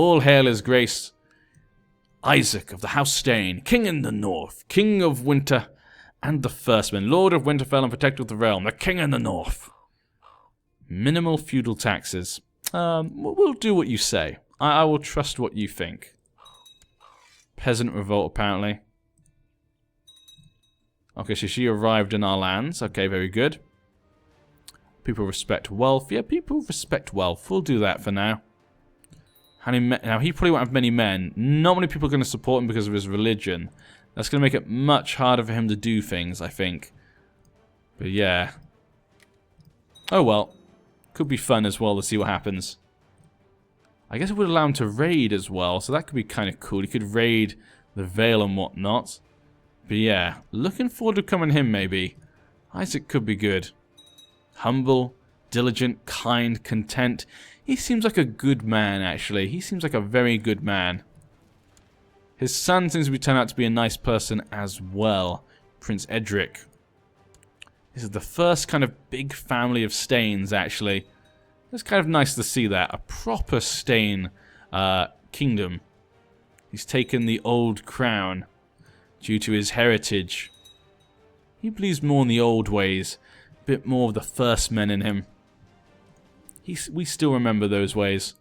All hail his grace, Isaac of the House Stain, King in the North, King of Winter and the Firstman, Lord of Winterfell and Protector of the Realm, the King in the North. Minimal feudal taxes. We'll do what you say. I will trust what you think. Peasant revolt, apparently. Okay, so she arrived in our lands. Okay, very good. People respect wealth. Yeah, people respect wealth. We'll do that for now. Now, he probably won't have many men. Not many people are going to support him because of his religion. That's going to make it much harder for him to do things, I think. But yeah. Oh well. Could be fun as well to see what happens. I guess it would allow him to raid as well, so that could be kind of cool. He could raid the Vale and whatnot. But yeah, looking forward to becoming him maybe. Isaac could be good. Humble, diligent, kind, content. He seems like a good man, actually. He seems like a very good man. His son seems to be turned out to be a nice person as well. Prince Edric. This is the first kind of big family of Stains, actually. It's kind of nice to see that. A proper Stain kingdom. He's taken the old crown due to his heritage. He believes more in the old ways. A bit more of the first men in him. We still remember those ways.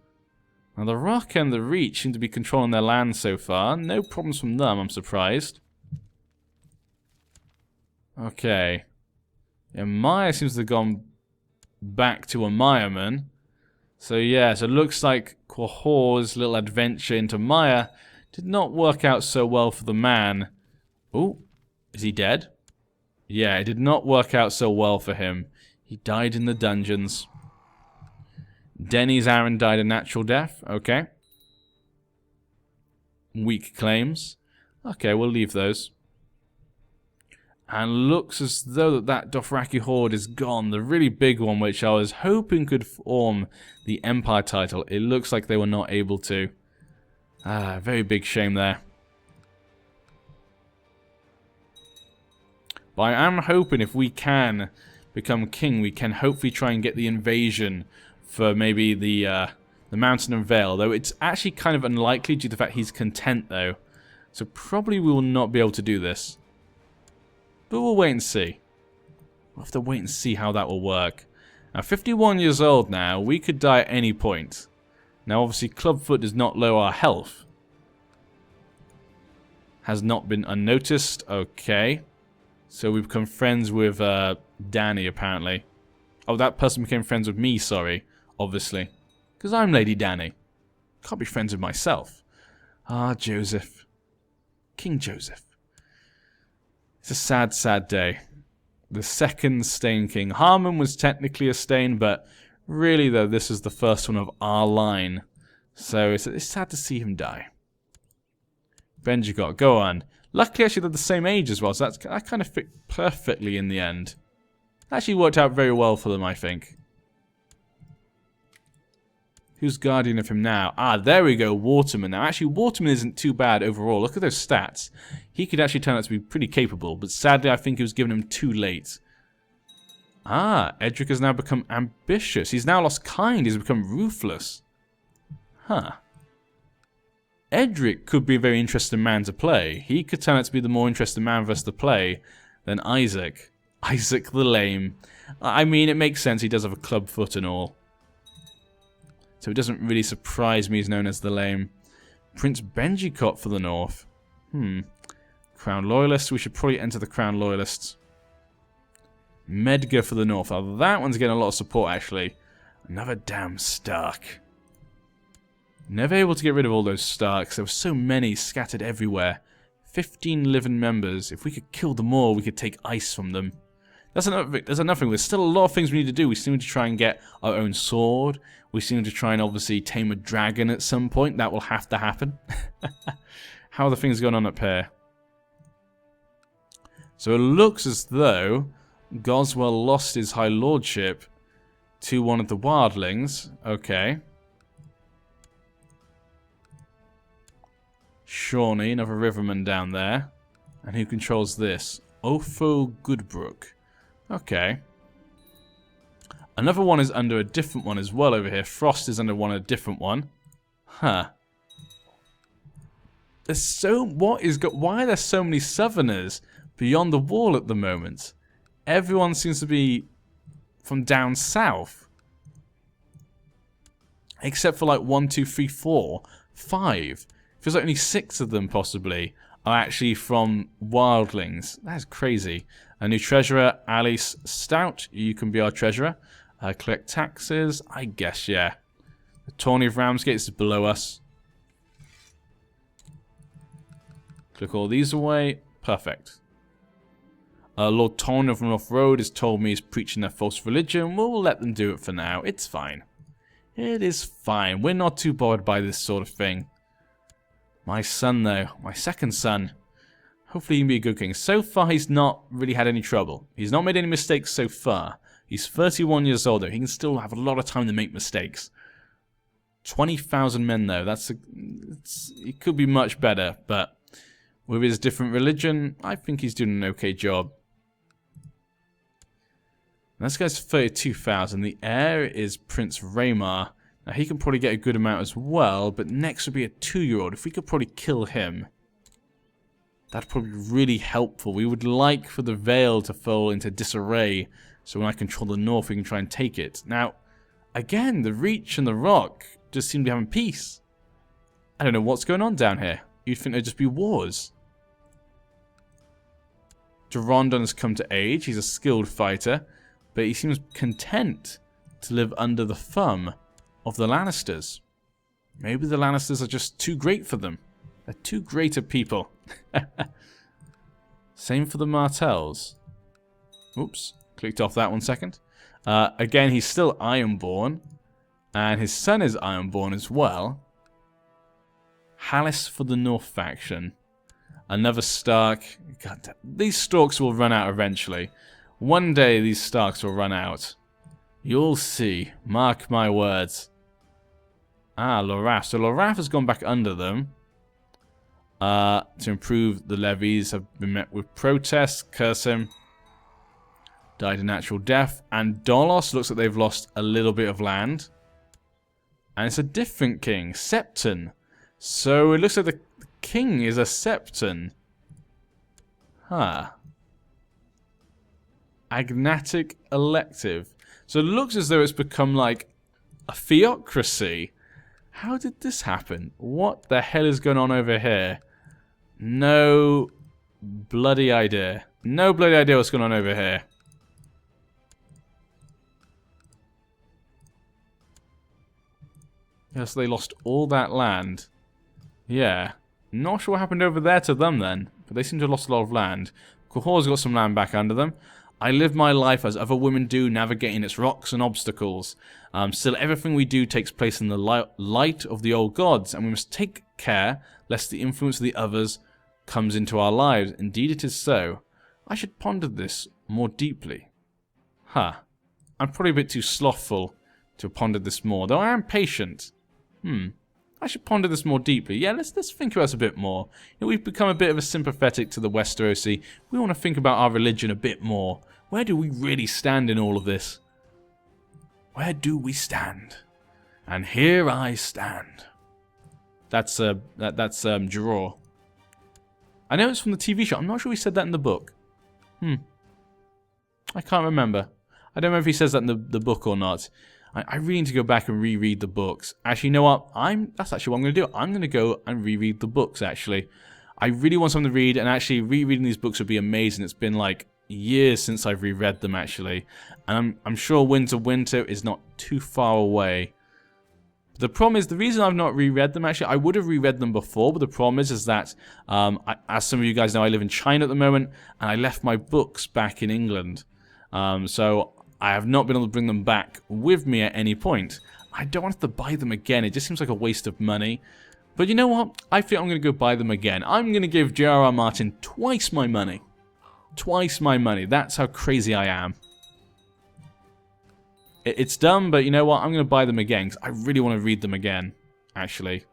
Now the Rock and the Reach seem to be controlling their land so far. No problems from them, I'm surprised. Okay. Yeah, Maya seems to have gone back to a Mayaman. So yeah, so it looks like Quahor's little adventure into Maya did not work out so well for the man. Oh, is he dead? Yeah, it did not work out so well for him. He died in the dungeons. Denny's Aaron died a natural death. Okay. Weak claims. Okay, we'll leave those. And looks as though that Dothraki horde is gone. The really big one, which I was hoping could form the Empire title. It looks like they were not able to. Very big shame there. But I am hoping if we can become king, we can hopefully try and get the invasion for maybe the Mountain and Vale. Though it's actually kind of unlikely due to the fact he's content, though. So probably we will not be able to do this. But we'll wait and see. We'll have to wait and see how that will work. Now, 51 years old now, we could die at any point. Now, obviously, Clubfoot does not lower our health. Has not been unnoticed. Okay. So we've become friends with Danny, apparently. Oh, that person became friends with me, sorry. Obviously. Because I'm Lady Danny. Can't be friends with myself. Ah, Joseph. King Joseph. It's a sad, sad day. The second Stain King. Harmon was technically a Stain, but really, though, this is the first one of our line. So it's sad to see him die. Benjicott, go on. Luckily, actually, they're the same age as well, so that kind of fit perfectly in the end. Actually worked out very well for them, I think. Who's guardian of him now? Ah, there we go, Waterman. Now, actually, Waterman isn't too bad overall. Look at those stats. He could actually turn out to be pretty capable, but sadly, I think he was given him too late. Ah, Edric has now become ambitious. He's now lost kind. He's become ruthless. Huh. Edric could be a very interesting man to play. He could turn out to be the more interesting man for us to play than Isaac. Isaac the Lame. I mean, it makes sense. He does have a club foot and all. So it doesn't really surprise me he's known as the Lame. Prince Benjicott for the North. Crown Loyalists. We should probably enter the Crown Loyalists. Medgar for the North. Oh, that one's getting a lot of support, actually. Another damn Stark. Never able to get rid of all those Starks. There were so many scattered everywhere. 15 living members. If we could kill them all, we could take ice from them. That's another thing. There's still a lot of things we need to do. We still need to try and get our own sword. We still need to try and obviously tame a dragon at some point. That will have to happen. How are the things going on up here? So it looks as though Goswell lost his High Lordship to one of the wildlings. Okay. Shawnee, another riverman down there. And who controls this? Ofo Goodbrook. Okay. Another one is under a different one as well over here. Frost is under a different one. Huh. There's so... Why are there so many Southerners beyond the wall at the moment? Everyone seems to be from down south. Except for like 1, 2, 3, 4, 5. Feels like only 6 of them possibly are actually from wildlings. That's crazy. A new treasurer, Alice Stout. You can be our treasurer. Collect taxes. I guess, yeah. The Tourney of Ramsgate is below us. Click all these away. Perfect. Lord Tourney of North Road has told me he's preaching their false religion. We'll let them do it for now. It's fine. It is fine. We're not too bothered by this sort of thing. My son, though. My second son. Hopefully he can be a good king. So far, he's not really had any trouble. He's not made any mistakes so far. He's 31 years old, though. He can still have a lot of time to make mistakes. 20,000 men, though. It could be much better, but with his different religion, I think he's doing an okay job. This guy's 32,000. The heir is Prince Raymar. Now, he can probably get a good amount as well, but next would be a 2-year-old. If we could probably kill him, that'd probably be really helpful. We would like for the Vale to fall into disarray, so when I control the north, we can try and take it. Now, again, the Reach and the Rock just seem to be having peace. I don't know what's going on down here. You'd think there'd just be wars. Durandon has come to age. He's a skilled fighter. But he seems content to live under the thumb of the Lannisters. Maybe the Lannisters are just too great for them. They're too great a people. Same for the Martells. Oops, clicked off that 1 second. Again, he's still Ironborn. And his son is Ironborn as well. Hallis for the North faction. Another Stark. God, these Storks will run out eventually. One day these Starks will run out. You'll see. Mark my words. Ah, Lorath. So Lorath has gone back under them. To improve the levies have been met with protests. Curse him. Died a natural death. And Dolos looks like they've lost a little bit of land. And it's a different king. Septon. So it looks like the king is a Septon. Huh. Agnatic elective. So it looks as though it's become like a theocracy. How did this happen? What the hell is going on over here? No bloody idea. No bloody idea what's going on over here. Yes, they lost all that land. Yeah. Not sure what happened over there to them then. But they seem to have lost a lot of land. Cahor's got some land back under them. I live my life as other women do, navigating its rocks and obstacles. Still, everything we do takes place in the light of the old gods, and we must take care lest the influence of the others comes into our lives. Indeed it is so. I should ponder this more deeply. Huh. I'm probably a bit too slothful to have pondered this more, though I am patient. I should ponder this more deeply. Yeah, let's think about this a bit more. You know, we've become a bit of a sympathetic to the Westerosi. We want to think about our religion a bit more. Where do we really stand in all of this? Where do we stand? And here I stand. That's Jorah. I know it's from the TV show. I'm not sure he said that in the book. I can't remember. I don't know if he says that in the book or not. I really need to go back and reread the books. Actually, you know what? That's actually what I'm going to do. I'm going to go and reread the books, actually. I really want something to read, and actually rereading these books would be amazing. It's been like years since I've reread them, actually. And I'm sure Winter is not too far away. The problem is, the reason I've not reread them, actually, I would have reread them before, but the problem is that, as some of you guys know, I live in China at the moment, and I left my books back in England. So I have not been able to bring them back with me at any point. I don't want to buy them again. It just seems like a waste of money. But you know what? I think I'm going to go buy them again. I'm going to give J.R.R. Martin twice my money. Twice my money. That's how crazy I am. It's dumb, but you know what? I'm going to buy them again because I really want to read them again, actually.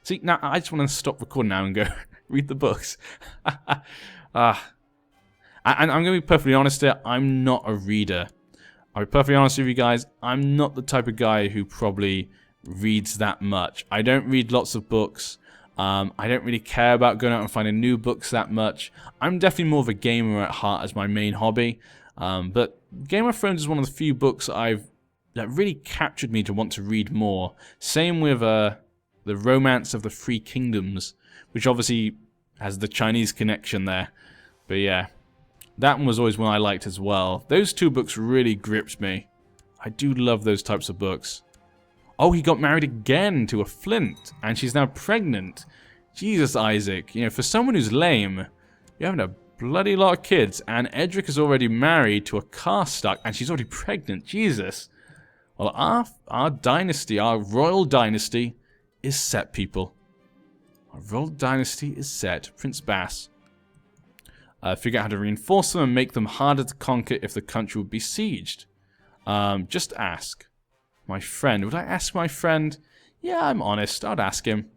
See, now I just want to stop recording now and go read the books. And I'm going to be perfectly honest here. I'm not a reader. I'll be perfectly honest with you guys, I'm not the type of guy who probably reads that much. I don't read lots of books. I don't really care about going out and finding new books that much. I'm definitely more of a gamer at heart as my main hobby. But Game of Thrones is one of the few books that really captured me to want to read more. Same with the Romance of the Three Kingdoms, which obviously has the Chinese connection there. But yeah, that one was always one I liked as well. Those two books really gripped me. I do love those types of books. Oh, he got married again to a Flint, and she's now pregnant. Jesus, Isaac. You know, for someone who's lame, you're having a bloody lot of kids, and Edric is already married to a Karstark, and she's already pregnant. Jesus. Well, our dynasty, our royal dynasty, is set, people. Our royal dynasty is set. Prince Bass. Figure out how to reinforce them and make them harder to conquer if the country would be sieged. Just ask. My friend. Would I ask my friend? Yeah, I'm honest. I'd ask him.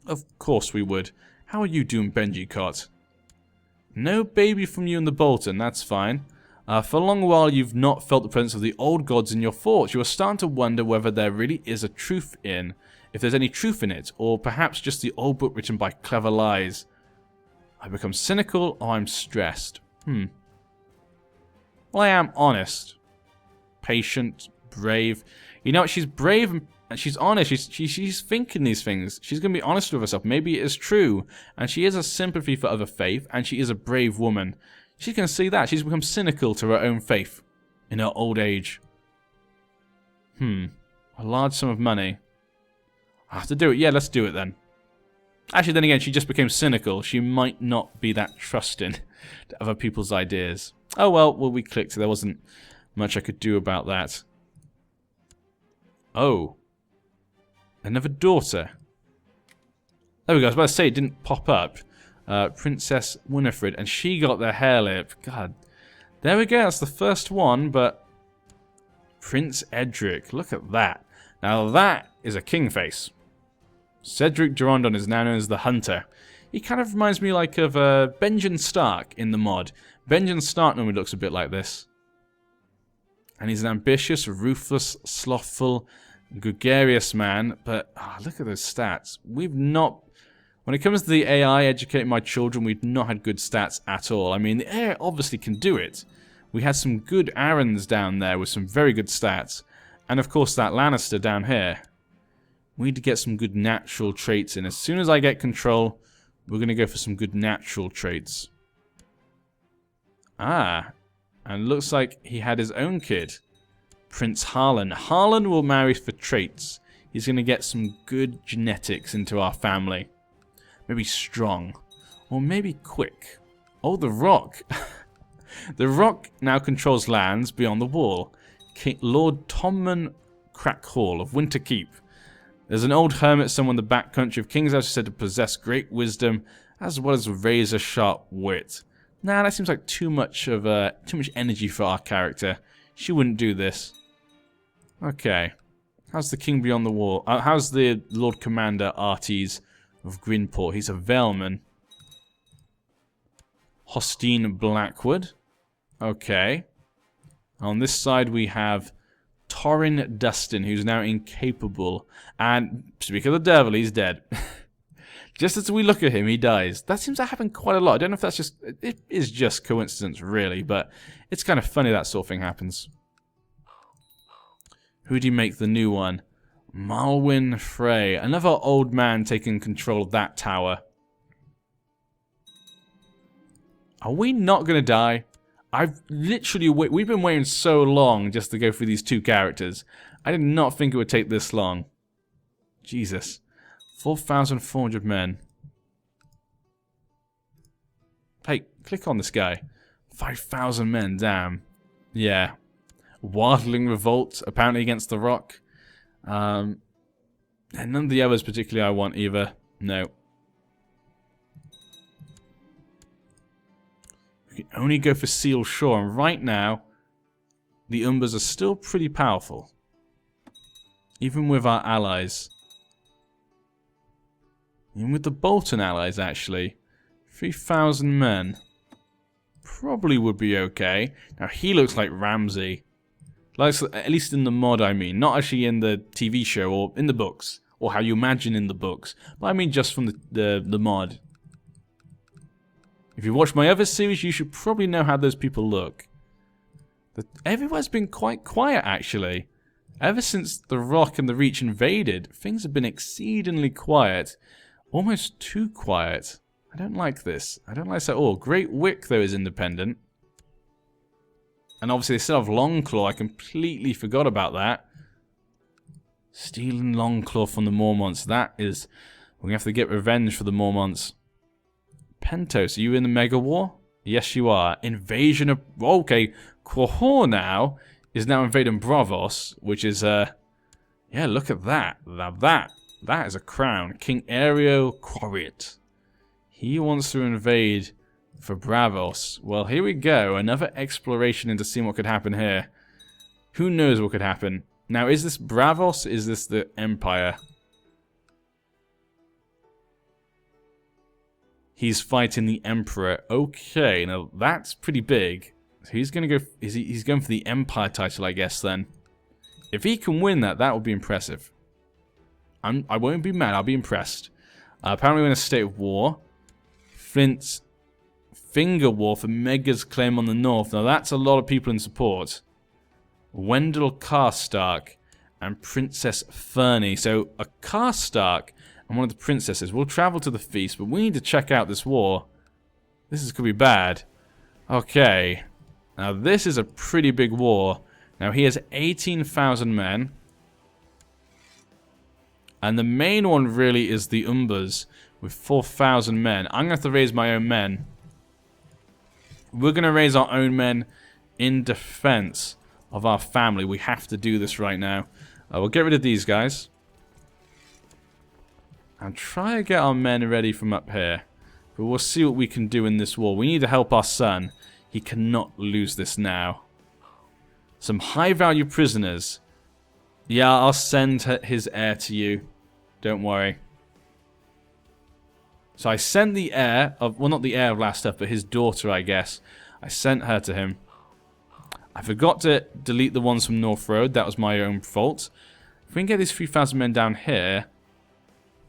Of course we would. How are you doing, Benji Cott? No baby from you and the Bolton. That's fine. For a long while, you've not felt the presence of the old gods in your thoughts. You are starting to wonder whether there really is a truth if there's any truth in it, or perhaps just the old book written by clever lies. I become cynical, or I'm stressed. Well, I am honest. Patient, brave. You know what? She's brave and she's honest. She's thinking these things. She's going to be honest with herself. Maybe it is true. And she is a sympathy for other faith, and she is a brave woman. She can see that. She's become cynical to her own faith in her old age. A large sum of money. I have to do it. Yeah, let's do it then. Actually, then again, she just became cynical. She might not be that trusting to other people's ideas. Oh well, we clicked. There wasn't much I could do about that. Oh. Another daughter. There we go. I was about to say it didn't pop up. Princess Winifred. And she got the hair lip. God. There we go. That's the first one, but... Prince Edric. Look at that. Now that is a king face. Cedric Durrandon is now known as the Hunter. He kind of reminds me like of Benjen Stark in the mod. Benjen Stark normally looks a bit like this. And he's an ambitious, ruthless, slothful, gregarious man. But look at those stats. We've not... When it comes to the AI educating my children, we've not had good stats at all. I mean, the AI obviously can do it. We had some good Arryns down there with some very good stats. And of course that Lannister down here. We need to get some good natural traits in. As soon as I get control, we're going to go for some good natural traits. And looks like he had his own kid. Prince Harlan. Harlan will marry for traits. He's going to get some good genetics into our family. Maybe strong. Or maybe quick. Oh, the Rock. The Rock now controls lands beyond the wall. Lord Tommen Crackhall of Winterkeep. There's an old hermit somewhere in the back country of King's House who said to possess great wisdom as well as razor-sharp wit. Nah, that seems like too much energy for our character. She wouldn't do this. Okay. How's the King Beyond the Wall? How's the Lord Commander Arties of Grinport? He's a Valeman. Hostine Blackwood. Okay. On this side we have Torrin Dustin, who's now incapable. And speak of the devil, he's dead. Just as we look at him, he dies. That seems to happen quite a lot. I don't know if that's just... It is just coincidence, really, but it's kind of funny that sort of thing happens. Who do you make the new one? Malwyn Frey. Another old man taking control of that tower. Are we not going to die? I've literally... We've been waiting so long just to go through these two characters. I did not think it would take this long. Jesus. 4,400 men. Hey, click on this guy. 5,000 men, damn. Yeah. Wildling revolt, apparently against the Rock. And none of the others particularly I want either. No. We can only go for Seal Shore, and right now, the Umbers are still pretty powerful. Even with our allies. Even with the Bolton allies, actually. 3,000 men. Probably would be okay. Now, he looks like Ramsay. Like, at least in the mod, I mean. Not actually in the TV show or in the books. or how you imagine in the books. But I mean just from the mod. If you watch my other series, you should probably know how those people look. Everywhere's been quite quiet, actually. Ever since the Rock and the Reach invaded, things have been exceedingly quiet. Almost too quiet. I don't like this. I don't like this at all. Great Wick, though, is independent. And obviously they still have Longclaw. I completely forgot about that. Stealing Longclaw from the Mormonts. That is... We're going to have to get revenge for the Mormonts. Pentos, are you in the Mega War? Yes, you are. Invasion of... Okay, Quahor now is now invading Bravos, which is, yeah, look at that. Now that is a crown. King Aereo Quariot. He wants to invade for Bravos. Well, here we go. Another exploration into seeing what could happen here. Who knows what could happen? Now, is this Bravos? Is this the Empire? He's fighting the Emperor. Okay, now that's pretty big. So he's going to go... He's going for the Empire title, I guess, then. If he can win that, that would be impressive. I won't be mad. I'll be impressed. Apparently we're in a state of war. Flint's Finger War for Mega's claim on the north. Now that's a lot of people in support. Wendell Karstark and Princess Fernie. So a Karstark and one of the princesses will travel to the feast, but we need to check out this war. This could be bad. Okay. Now this is a pretty big war. Now he has 18,000 men. And the main one really is the Umbers with 4,000 men. I'm going to have to raise my own men. We're going to raise our own men in defense of our family. We have to do this right now. We'll get rid of these guys. And try to get our men ready from up here. But we'll see what we can do in this war. We need to help our son. He cannot lose this now. Some high-value prisoners. Yeah, I'll send his heir to you. Don't worry. So I sent the heir of... Well, not the heir of last stuff, but his daughter, I guess. I sent her to him. I forgot to delete the ones from North Road. That was my own fault. If we can get these 3,000 men down here,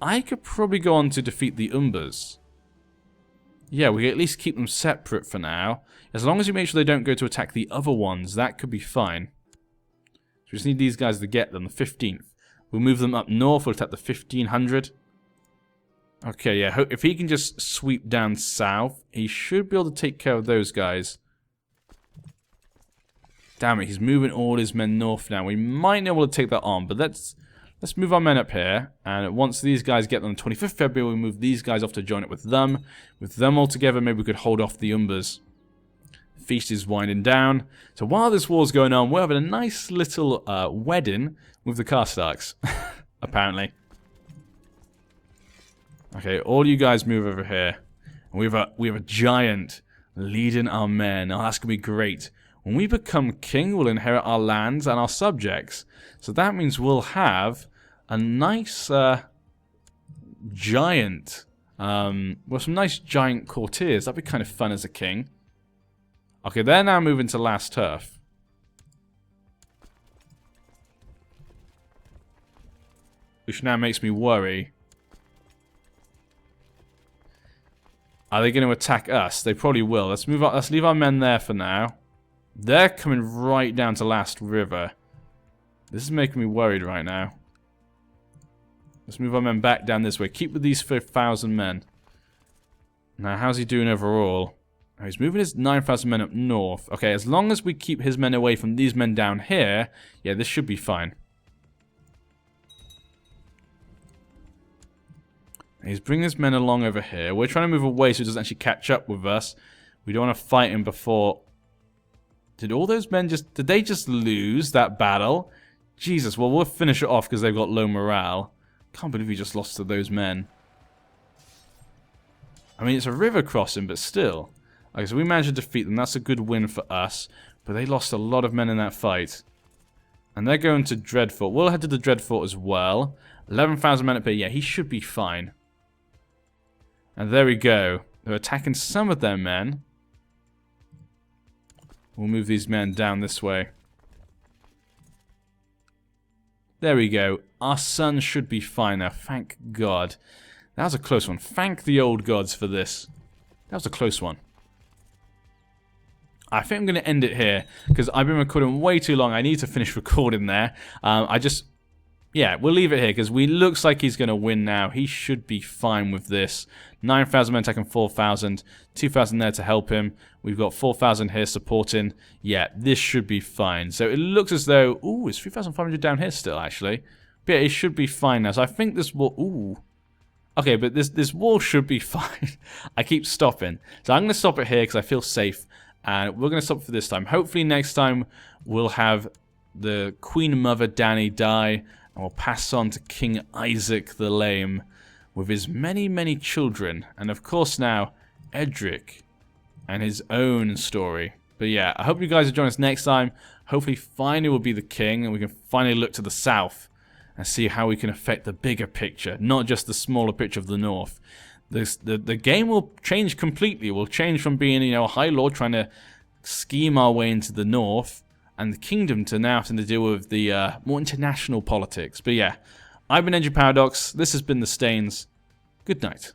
I could probably go on to defeat the Umbers. Yeah, we can at least keep them separate for now. As long as we make sure they don't go to attack the other ones, that could be fine. So we just need these guys to get them, the 15th. We'll move them up north, we'll attack the 1,500. Okay, yeah, if he can just sweep down south, he should be able to take care of those guys. Damn it, he's moving all his men north now. We might be able to take that on, but let's move our men up here. And once these guys get on the 25th February, we'll move these guys off to join it with them. With them all together, maybe we could hold off the Umbers. Feast is winding down. So while this war's going on, we're having a nice little wedding with the Karstarks, apparently. Okay, all you guys move over here. And we have a giant leading our men. Oh, that's going to be great. When we become king, we'll inherit our lands and our subjects. So that means we'll have a nice giant, well, some nice giant courtiers. That'd be kind of fun as a king. Okay, they're now moving to Last Turf. Which now makes me worry. Are they going to attack us? They probably will. Let's move on. Let's leave our men there for now. They're coming right down to Last River. This is making me worried right now. Let's move our men back down this way. Keep with these 5,000 men. Now, how's he doing overall? Oh, he's moving his 9,000 men up north. Okay, as long as we keep his men away from these men down here, yeah, this should be fine. He's bringing his men along over here. We're trying to move away so he doesn't actually catch up with us. We don't want to fight him before... Did all those men just... Did they just lose that battle? Jesus, well, we'll finish it off because they've got low morale. Can't believe we just lost to those men. I mean, it's a river crossing, but still. Okay, so we managed to defeat them. That's a good win for us. But they lost a lot of men in that fight. And they're going to Dreadfort. We'll head to the Dreadfort as well. 11,000 men up here. Yeah, he should be fine. And there we go. They're attacking some of their men. We'll move these men down this way. There we go. Our son should be fine now. Thank God. That was a close one. Thank the old gods for this. That was a close one. I think I'm going to end it here because I've been recording way too long. I need to finish recording there. Yeah, we'll leave it here because we looks like he's going to win now. He should be fine with this. 9,000 men attacking 4,000. 2,000 there to help him. We've got 4,000 here supporting. Yeah, this should be fine. So it looks as though... Ooh, it's 3,500 down here still, actually. But yeah, it should be fine now. So I think this will... Ooh. Okay, but this wall should be fine. I keep stopping. So I'm going to stop it here because I feel safe. And we're going to stop for this time. Hopefully next time we'll have the Queen Mother Dany die. And we'll pass on to King Isaac the Lame with his many, many children. And of course now, Edric and his own story. But yeah, I hope you guys will join us next time. Hopefully finally we'll be the king and we can finally look to the south and see how we can affect the bigger picture, not just the smaller picture of the north. The game will change completely. We'll change from being, you know, a high lord trying to scheme our way into the north and the kingdom to now having to deal with the more international politics. But yeah, I've been Engine Paradox. This has been The Stains. Good night.